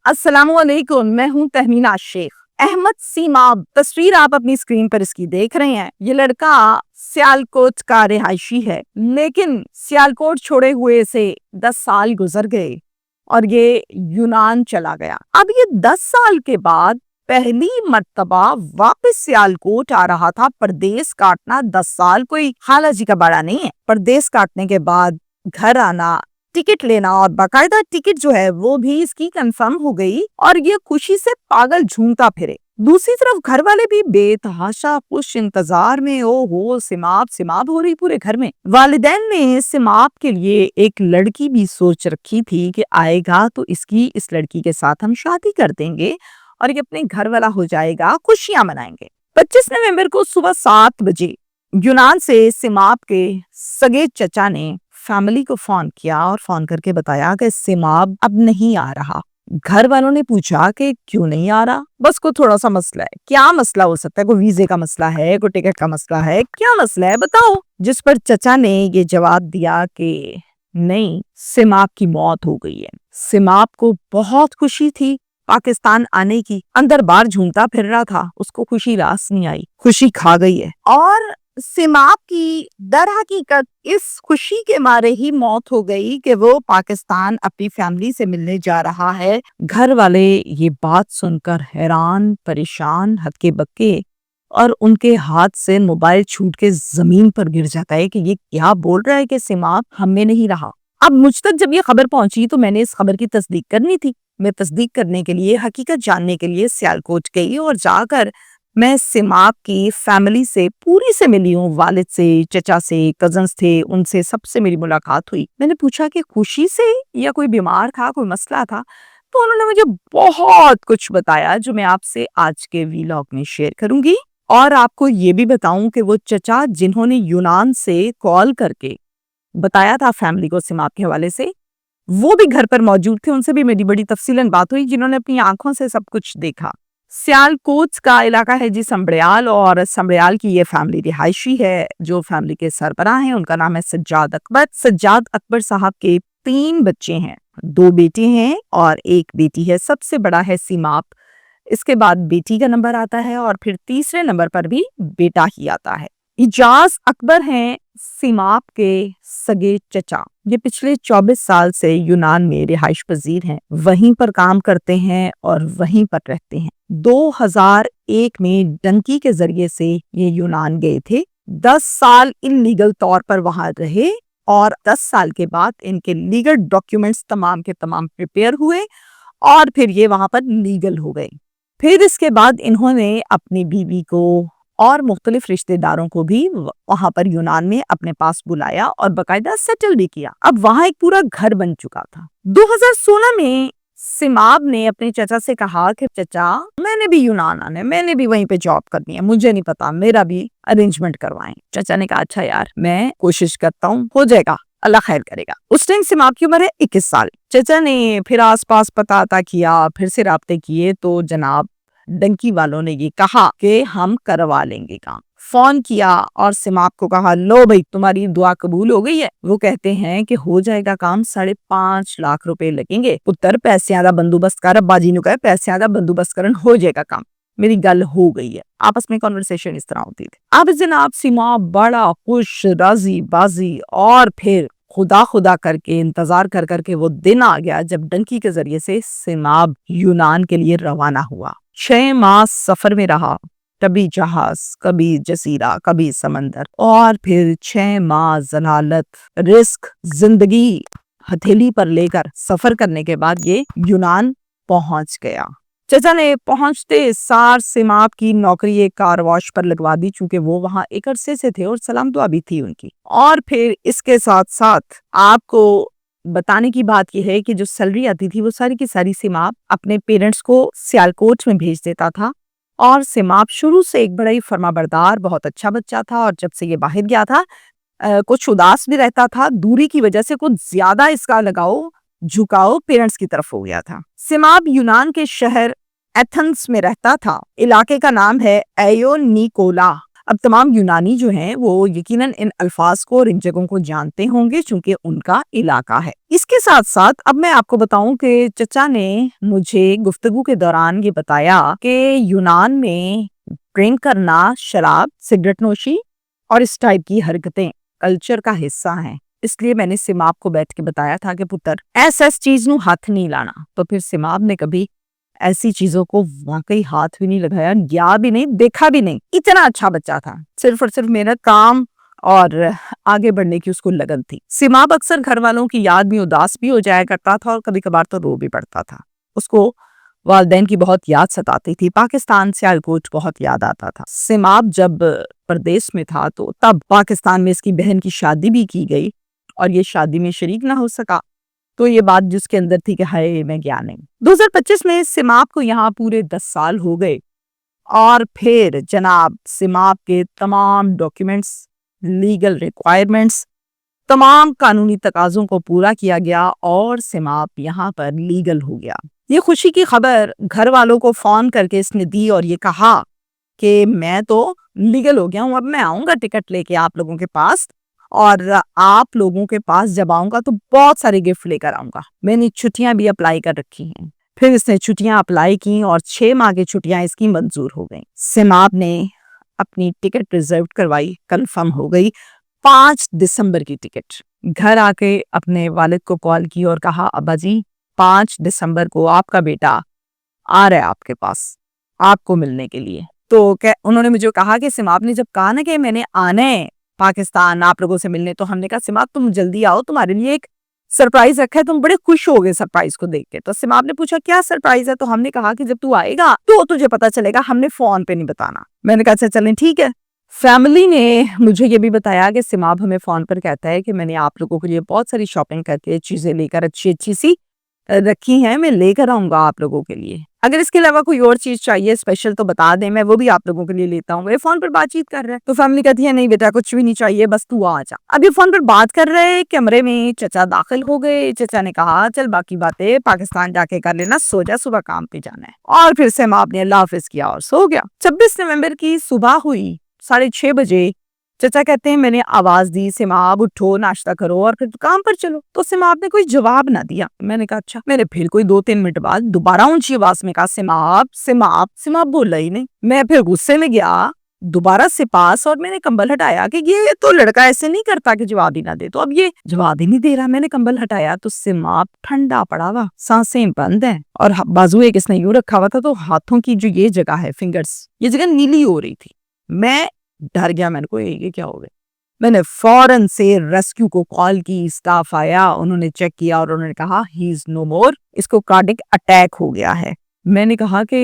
السلام علیکم، میں ہوں تہمینہ شیخ۔ احمد سیماب تصویر آپ اپنی اسکرین پر اس کی دیکھ رہے ہیں۔ یہ لڑکا سیالکوٹ کا رہائشی ہے، لیکن سیالکوٹ چھوڑے ہوئے اسے 10 سال گزر گئے اور یہ یونان چلا گیا۔ اب یہ 10 سال کے بعد پہلی مرتبہ واپس سیالکوٹ آ رہا تھا۔ پردیس کاٹنا 10 سال کوئی خالہ جی کا بڑا نہیں ہے۔ پردیس کاٹنے کے بعد گھر آنا، ٹکٹ لینا، اور باقاعدہ ٹکٹ جو ہے وہ بھی اس کی کنفرم ہو گئی اور یہ خوشی سے پاگل جھومتا پھرے۔ دوسری طرف گھر والے بھی بے تحاشا خوش انتظار میں، سماب ہو رہی پورے گھر میں۔ والدین نے سماب کے لیے ایک لڑکی بھی سوچ رکھی تھی کہ آئے گا تو اس لڑکی کے ساتھ ہم شادی کر دیں گے اور یہ اپنے گھر والا ہو جائے گا، خوشیاں منائیں گے۔ 25 نومبر کو صبح 7 بجے یونان سے سماب کے سگے چچا نے فیملی کو فون کیا اور فون کر کے بتایا کہ سماب اب نہیں آ رہا۔ گھر والوں نے پوچھا کہ کیوں نہیں آ رہا؟ بس کوئی تھوڑا سا مسئلہ ہے۔ کیا مسئلہ ہو سکتا ہے؟ کوئی ویزے کا مسئلہ ہے، کوئی ٹکٹ کا مسئلہ ہے، کیا مسئلہ ہے بتاؤ؟ جس پر چچا نے یہ جواب دیا کہ نہیں، سماب کی موت ہو گئی ہے۔ سماب کو بہت خوشی تھی پاکستان آنے کی، اندر باہر جھومتا پھر رہا تھا، اس کو خوشی راس نہیں آئی، خوشی کھا گئی ہے۔ اور سماب کی در حقیقت اس خوشی کے مارے ہی موت ہو گئی کہ وہ پاکستان اپنی فیملی سے ملنے جا رہا ہے۔ گھر والے یہ بات سن کر حیران، پریشان، ہکے بکے، اور ان کے ہاتھ سے موبائل چھوٹ کے زمین پر گر جاتا ہے کہ یہ کیا بول رہا ہے کہ سماب ہم میں نہیں رہا۔ اب مجھ تک جب یہ خبر پہنچی تو میں نے اس خبر کی تصدیق کرنی تھی۔ میں تصدیق کرنے کے لیے، حقیقت جاننے کے لیے سیالکوٹ گئی اور جا کر میں سماب کی فیملی سے پوری سے ملی ہوں، والد سے، چچا سے، کزنز تھے، ان سے سب سے میری ملاقات ہوئی۔ میں نے پوچھا کہ خوشی سے یا کوئی بیمار تھا، کوئی مسئلہ تھا؟ تو انہوں نے مجھے بہت کچھ بتایا جو میں آپ سے آج کے ویلاگ میں شیئر کروں گی، اور آپ کو یہ بھی بتاؤں کہ وہ چچا جنہوں نے یونان سے کال کر کے بتایا تھا فیملی کو سماب کے حوالے سے، وہ بھی گھر پر موجود تھے۔ ان سے بھی میری بڑی تفصیلاً بات ہوئی، جنہوں نے اپنی آنکھوں سے سب کچھ دیکھا۔ سیالکوٹ کا علاقہ ہے جی سمبریال، اور سمبریال کی یہ فیملی رہائشی ہے۔ جو فیملی کے سربراہ ہیں ان کا نام ہے سجاد اکبر۔ سجاد اکبر صاحب کے 3 بچے ہیں، 2 بیٹے ہیں اور 1 بیٹی ہے۔ سب سے بڑا ہے سماب، اس کے بعد بیٹی کا نمبر آتا ہے، اور پھر تیسرے نمبر پر بھی بیٹا ہی آتا ہے۔ اجاز اکبر ہیں سماب کے سگے چچا۔ یہ پچھلے 24 سال سے یونان میں رہائش پذیر ہیں، وہیں پر کام کرتے ہیں اور وہیں پر رہتے ہیں۔ 2001 میں ڈنکی کے ذریعے سے یہ یونان گئے تھے، 10 سال انلیگل طور پر وہاں رہے، اور 10 سال کے بعد ان کے لیگل ڈاکیومنٹس تمام کے تمام پریپیئر ہوئے اور پھر یہ وہاں پر لیگل ہو گئے۔ پھر اس کے بعد انہوں نے اپنی بیوی کو اور مختلف رشتہ داروں کو بھی وہاں پر یونان میں اپنے پاس بلایا اور باقاعدہ سیٹل بھی کیا۔ اب وہاں ایک پورا گھر بن چکا تھا۔ 2016 میں سماب نے اپنے چچا سے کہا کہ چچا میں نے بھی یونان آنا ہے، میں نے بھی وہیں پہ جاب کرنی ہے، مجھے نہیں پتا، میرا بھی ارینجمنٹ کروائیں۔ چچا نے کہا اچھا یار، میں کوشش کرتا ہوں، ہو جائے گا، اللہ خیر کرے گا۔ اس ٹائم سماب کی عمر ہے 21 سال۔ چچا نے پھر آس پاس پتہ عطا کیا، پھر سے رابطے کیے تو جناب ڈنکی والوں نے یہ کہا کہ ہم کروا لیں گے کام۔ فون کیا اور سماب کو کہا لو بھائی تمہاری دعا قبول ہو گئی ہے۔ وہ کہتے ہیں کہ ہو جائے گا کام، 5.5 لاکھ روپے لگیں گے۔ پتر پیسے دا بندوبست کر، ابا جی نے کہا پیسے دا بندوبست کرن، ہو جائے گا کام، میری گل ہو گئی ہے۔ آپس میں کنورسیشن اس طرح ہوتی تھی۔ اب جناب سماب بڑا خوش، راضی بازی، اور پھر خدا کر کے انتظار کر کے وہ دن آ گیا جب ڈنکی کے ذریعے سے سماب یونان کے لیے روانہ ہوا۔ 6 ماہ سفر میں رہا، کبھی جہاز، کبھی جزیرہ، کبھی سمندر، اور پھر 6 ماہ ذلالت، رسک، زندگی ہتھیلی پر لے کر سفر کرنے کے بعد یہ یونان پہنچ گیا۔ چچا نے پہنچتے سار سماب کی نوکری ایک کار واش پر لگوا دی، چونکہ وہ وہاں ایک عرصے سے تھے اور سلام دعا بھی تھی ان کی۔ اور پھر اس کے ساتھ ساتھ آپ کو بتانے کی بات یہ ہے کہ جو سیلری آتی تھی وہ ساری کی ساری سماب اپنے پیرنٹس کو سیالکوٹ میں بھیج دیتا تھا، اور سماب شروع سے ایک بڑا ہی فرما بردار، بہت اچھا بچہ تھا، اور جب سے یہ باہر گیا تھا کچھ اداس بھی رہتا تھا، دوری کی وجہ سے کچھ زیادہ اس کا لگاؤ جھکاؤ پیرنٹس کی طرف ہو گیا تھا۔ سماب یونان کے شہر ایتھنز میں رہتا تھا۔ علاقے کا نام ہے ایو نیکولا۔ اب تمام یونانی جو ہیں وہ یقیناً ان الفاظ کو اور ان جگہوں کو جانتے ہوں گے چونکہ ان کا علاقہ ہے۔ اس کے ساتھ ساتھ اب میں آپ کو بتاؤں کہ چچا نے مجھے گفتگو کے دوران یہ بتایا کہ یونان میں ڈرنک کرنا، شراب، سگریٹ نوشی اور اس ٹائپ کی حرکتیں کلچر کا حصہ ہیں۔ اس لیے میں نے سماب کو بیٹھ کے بتایا تھا کہ پتر ایس چیز نو ہاتھ نہیں لانا، تو پھر سماب نے کبھی ایسی چیزوں کو واقعی ہاتھ بھی نہیں لگایا، گیا بھی نہیں، دیکھا بھی نہیں۔ اتنا اچھا بچہ تھا، صرف اور صرف محنت، کام اور آگے بڑھنے کی اس کو لگن تھی۔ سماب اکثر گھر والوں کی یاد میں اداس بھی ہو جایا کرتا تھا اور کبھی کبھار تو رو بھی پڑتا تھا۔ اس کو والدین کی بہت یاد ستاتی تھی، پاکستان سیالکوٹ بہت یاد آتا تھا۔ سماب جب پردیس میں تھا تو تب پاکستان میں اس کی بہن کی شادی بھی کی گئی اور یہ شادی میں شریک نہ ہو سکا، تو یہ بات جس کے اندر تھی کہ ہائے میں گیا نہیں۔ 2025 میں سماب کو یہاں پورے 10 سال ہو گئے اور پھر جناب سماب کے تمام ڈاکیومنٹس، لیگل ریکوائرمنٹس، تمام قانونی تقاضوں کو پورا کیا گیا اور سماب یہاں پر لیگل ہو گیا۔ یہ خوشی کی خبر گھر والوں کو فون کر کے اس نے دی اور یہ کہا کہ میں تو لیگل ہو گیا ہوں، اب میں آؤں گا ٹکٹ لے کے آپ لوگوں کے پاس، اور آپ لوگوں کے پاس جب آؤں گا تو بہت سارے گفٹ لے کر آؤں گا۔ میں نے چھٹیاں بھی اپلائی کر رکھی ہیں۔ پھر اس نے چھٹیاں اپلائی کی اور 6 ماہ کی چھٹیاں اس کی منظور ہو گئیں۔ سماب نے اپنی ٹکٹ ریزرو کروائی، کنفرم ہو گئی، 5 دسمبر کی ٹکٹ۔ گھر آ کے اپنے والد کو کال کی اور کہا ابا جی 5 دسمبر کو آپ کا بیٹا آ رہا ہے آپ کے پاس آپ کو ملنے کے لیے۔ تو انہوں نے مجھے کہا کہ سماب نے جب کہا نا کہ میں نے آنا ہے پاکستان آپ لوگوں سے ملنے، تو ہم نے کہا سماب تم جلدی آؤ، تمہارے لیے ایک سرپرائز رکھا ہے، تم بڑے خوش ہو گئے سرپرائز کو دیکھ کے۔ تو سماب نے پوچھا کیا سرپرائز ہے؟ تو ہم نے کہا کہ جب تو آئے گا تو تجھے پتا چلے گا، ہم نے فون پہ نہیں بتانا۔ میں نے کہا اچھا چلیں ٹھیک ہے۔ فیملی نے مجھے یہ بھی بتایا کہ سماب ہمیں فون پر کہتا ہے کہ میں نے آپ لوگوں کے لیے بہت ساری شاپنگ کر کے چیزیں لے کر اچھی سی رکھی ہیں، میں لے کر آؤں گا آپ لوگوں کے لیے۔ اگر اس کے علاوہ کوئی اور چیز چاہیے اسپیشل تو بتا دیں، میں وہ بھی آپ لوگوں کے لیے لیتا ہوں۔ یہ فون پر بات چیت کر رہے ہیں تو فیملی کہتی ہے نہیں بیٹا کچھ بھی نہیں چاہیے، بس تو آ جا۔ اب یہ فون پر بات کر رہے، کمرے میں چچا داخل ہو گئے۔ چچا نے کہا چل باقی باتیں پاکستان جا کے کر لینا، سو جا، صبح کام پہ جانا ہے۔ اور پھر سماب نے اللہ حافظ کیا اور سو گیا۔ 26 نومبر کی صبح ہوئی 6:30 بجے، چچا کہتے ہیں میں نے آواز دی سماب اٹھو ناشتہ کرو اور پھر کام پر چلو، تو سماب نے کوئی جواب نہ دیا۔ میں نے کہا اچھا۔ میں نے پھر کوئی 2-3 منٹ بعد دوبارہ اونچی آواز میں کہا سماب سماب، سماب بولا ہی نہیں۔ میں پھر غصے میں گیا دوبارہ سے پاس اور میں نے کمبل ہٹایا کہ یہ تو لڑکا ایسے نہیں کرتا کہ جواب ہی نہ دے، تو اب یہ جواب ہی نہیں دے رہا۔ میں نے کمبل ہٹایا تو سماب ٹھنڈا پڑا ہوا، سانسیں بند ہیں اور بازو ایک اس نے یوں رکھا ہوا تھا، تو ہاتھوں کی جو یہ جگہ ہے فنگرز، یہ جگہ نیلی ہو رہی تھی۔ میں ڈر گیا، میں نے کہا یہ کیا ہو گیا۔ میں نے فوراً سے ریسکیو کو کال کی، سٹاف آیا، انہوں نے چیک کیا اور انہوں نے کہا ہی از نو مور، اس کو کارڈک اٹیک ہو گیا ہے۔ میں نے کہا کہ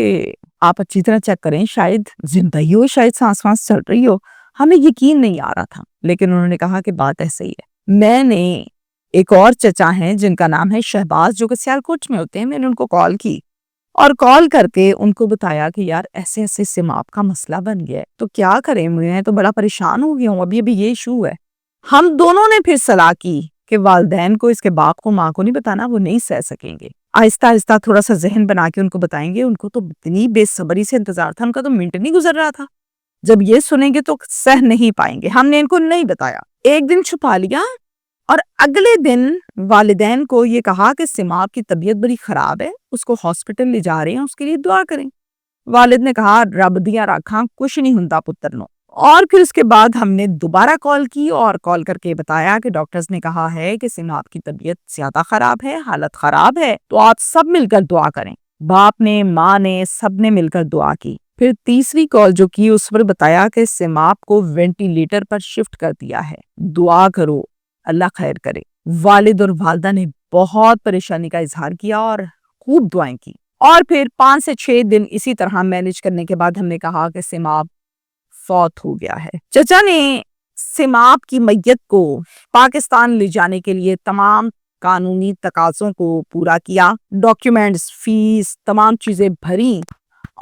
آپ اچھی طرح چیک کریں، شاید زندہ ہی ہو، شاید سانس چل رہی ہو، ہمیں یقین نہیں آ رہا تھا، لیکن انہوں نے کہا کہ بات ایسے ہی ہے۔ میں نے ایک اور چچا ہیں جن کا نام ہے شہباز جو کہ سیالکوٹ میں ہوتے ہیں، میں نے ان کو کال کی اور کال کر کے ان کو بتایا کہ یار ایسے ایسے سماب کا مسئلہ بن گیا ہے، تو کیا کریں، میں تو بڑا پریشان ہو گیا ہوں، ابھی یہ ایشو ہے۔ ہم دونوں نے پھر صلاح کی کہ والدین کو اس کے باپ کو ماں کو نہیں بتانا، وہ نہیں سہ سکیں گے۔ آہستہ آہستہ تھوڑا سا ذہن بنا کے ان کو بتائیں گے۔ ان کو تو اتنی بے صبری سے انتظار تھا، ان کا تو منٹ نہیں گزر رہا تھا، جب یہ سنیں گے تو سہ نہیں پائیں گے۔ ہم نے ان کو نہیں بتایا، ایک دن چھپا لیا اور اگلے دن والدین کو یہ کہا کہ سماب کی طبیعت بڑی خراب ہے، اس کو ہاسپٹل لے جا رہے ہیں، اس کے لیے دعا کریں۔ والد نے کہا رب دیاں راکھاں کچھ نہیں ہندا پتر نو۔ اور پھر اس کے بعد ہم نے دوبارہ کال کی اور کال کر کے بتایا کہ ڈاکٹرز نے کہا ہے کہ سماب کی طبیعت زیادہ خراب ہے، حالت خراب ہے، تو آپ سب مل کر دعا کریں۔ باپ نے، ماں نے، سب نے مل کر دعا کی۔ پھر تیسری کال جو کی اس پر بتایا کہ سماب کو وینٹیلیٹر پر شفٹ کر دیا ہے، دعا کرو اللہ خیر کرے۔ والد اور والدہ نے بہت پریشانی کا اظہار کیا اور خوب دعائیں کی، اور پھر 5 سے 6 دن اسی طرح مینج کرنے کے بعد ہم نے کہا کہ سماب فوت ہو گیا ہے۔ چچا نے سماب کی میت کو پاکستان لے جانے کے لیے تمام قانونی تقاضوں کو پورا کیا، ڈاکیومنٹس، فیس، تمام چیزیں بھری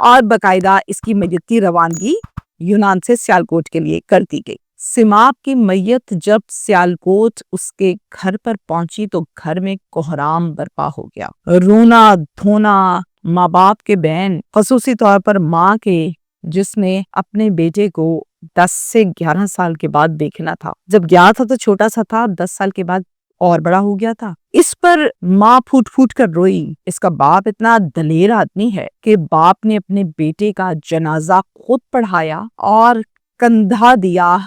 اور باقاعدہ اس کی میت کی روانگی یونان سے سیالکوٹ کے لیے کر دی گئی۔ سماب کی میت جب سیالکوٹ اس کے گھر پر پہنچی تو گھر میں کوہرام برپا ہو گیا، رونا دھونا، ماں باپ کے بین، خصوصی طور پر ماں کے، جس نے اپنے بیٹے کو 10 سے 11 سال کے بعد دیکھنا تھا. جب گیا تھا تو چھوٹا سا تھا, 10 سال کے بعد اور بڑا ہو گیا تھا. اس پر ماں پھوٹ پھوٹ کر روئی. اس کا باپ اتنا دلیر آدمی ہے کہ باپ نے اپنے بیٹے کا جنازہ خود پڑھایا اور کندھا دیا,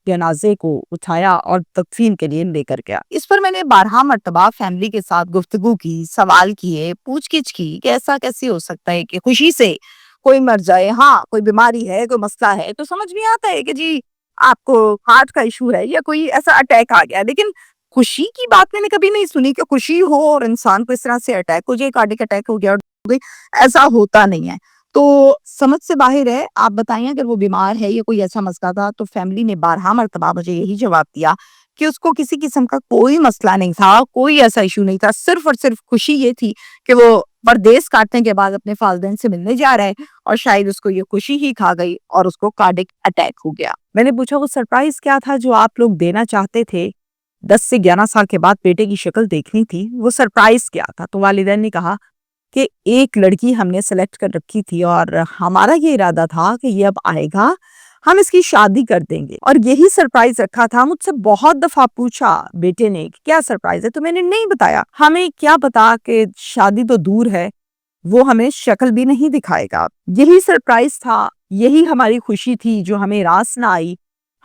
جنازے کو اٹھایا اور تدفین کے لیے لے کر گیا. اس پر میں نے 12 مرتبہ فیملی کے ساتھ گفتگو کی, سوال کیے, پوچھ گچھ کی کہ ایسا کیسے ہو سکتا ہے کہ خوشی سے کوئی مر جائے. ہاں کوئی بیماری ہے, کوئی مسئلہ ہے تو سمجھ میں آتا ہے کہ جی آپ کو ہارٹ کا ایشو ہے یا کوئی ایسا اٹیک آ گیا, لیکن خوشی کی بات میں نے کبھی نہیں سنی کہ خوشی ہو اور انسان کو اس طرح سے اٹیک ہو جائے, کارڈک اٹیک ہو گیا. ایسا ہوتا نہیں ہے. تو سمجھ سے باہر ہے. آپ بتائیں اگر وہ بیمار ہے یا کوئی ایسا مسئلہ تھا, تو فیملی نے 12 مرتبہ مجھے یہی جواب دیا کہ اس کو کسی قسم کا کوئی مسئلہ نہیں تھا, کوئی ایسا ایشو نہیں تھا. صرف اور صرف خوشی یہ تھی کہ وہ پردیس کاٹنے کے بعد اپنے والدین سے ملنے جا رہا ہے اور شاید اس کو یہ خوشی ہی کھا گئی اور اس کو کارڈک اٹیک ہو گیا. میں نے پوچھا وہ سرپرائز کیا تھا جو آپ لوگ دینا چاہتے تھے؟ 10 سے 11 سال کے بعد بیٹے کی شکل دیکھنی تھی, وہ سرپرائز کیا تھا؟ تو والدین نے کہا کہ ایک لڑکی ہم نے سلیکٹ کر رکھی تھی اور ہمارا یہ ارادہ تھا کہ یہ اب آئے گا, ہم اس کی شادی کر دیں گے, اور یہی سرپرائز رکھا تھا. مجھ سے بہت دفعہ پوچھا بیٹے نے کہ کیا سرپرائز ہے, تو میں نے نہیں بتایا. ہمیں کیا پتا کہ شادی تو دور ہے, وہ ہمیں شکل بھی نہیں دکھائے گا. یہی سرپرائز تھا, یہی ہماری خوشی تھی جو ہمیں راس نہ آئی.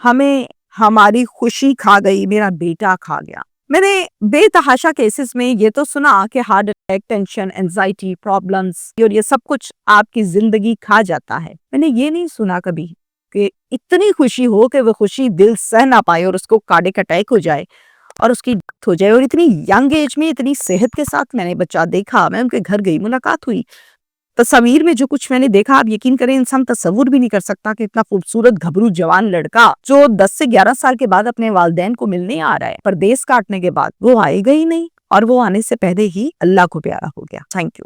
ہمیں ہماری خوشی کھا گئی, میرا بیٹا کھا گیا. میں نے بے تحاشا کیسز میں یہ تو سنا کہ heart attack, tension, anxiety, problems اور یہ سب کچھ آپ کی زندگی کھا جاتا ہے. میں نے یہ نہیں سنا کبھی کہ اتنی خوشی ہو کہ وہ خوشی دل سہ نہ پائے اور اس کو کارڈک اٹیک ہو جائے اور اس کی ڈیتھ ہو جائے. اور اتنی ینگ ایج میں اتنی صحت کے ساتھ میں نے بچہ دیکھا. میں ان کے گھر گئی, ملاقات ہوئی, تصویر میں جو کچھ میں نے دیکھا, آپ یقین کریں انسان تصور بھی نہیں کر سکتا کہ اتنا خوبصورت گھبرو جوان لڑکا جو 10 سے 11 سال کے بعد اپنے والدین کو ملنے آ رہا ہے, پردیس کاٹنے کے بعد وہ آئے گا ہی نہیں, اور وہ آنے سے پہلے ہی اللہ کو پیارا ہو گیا. Thank you.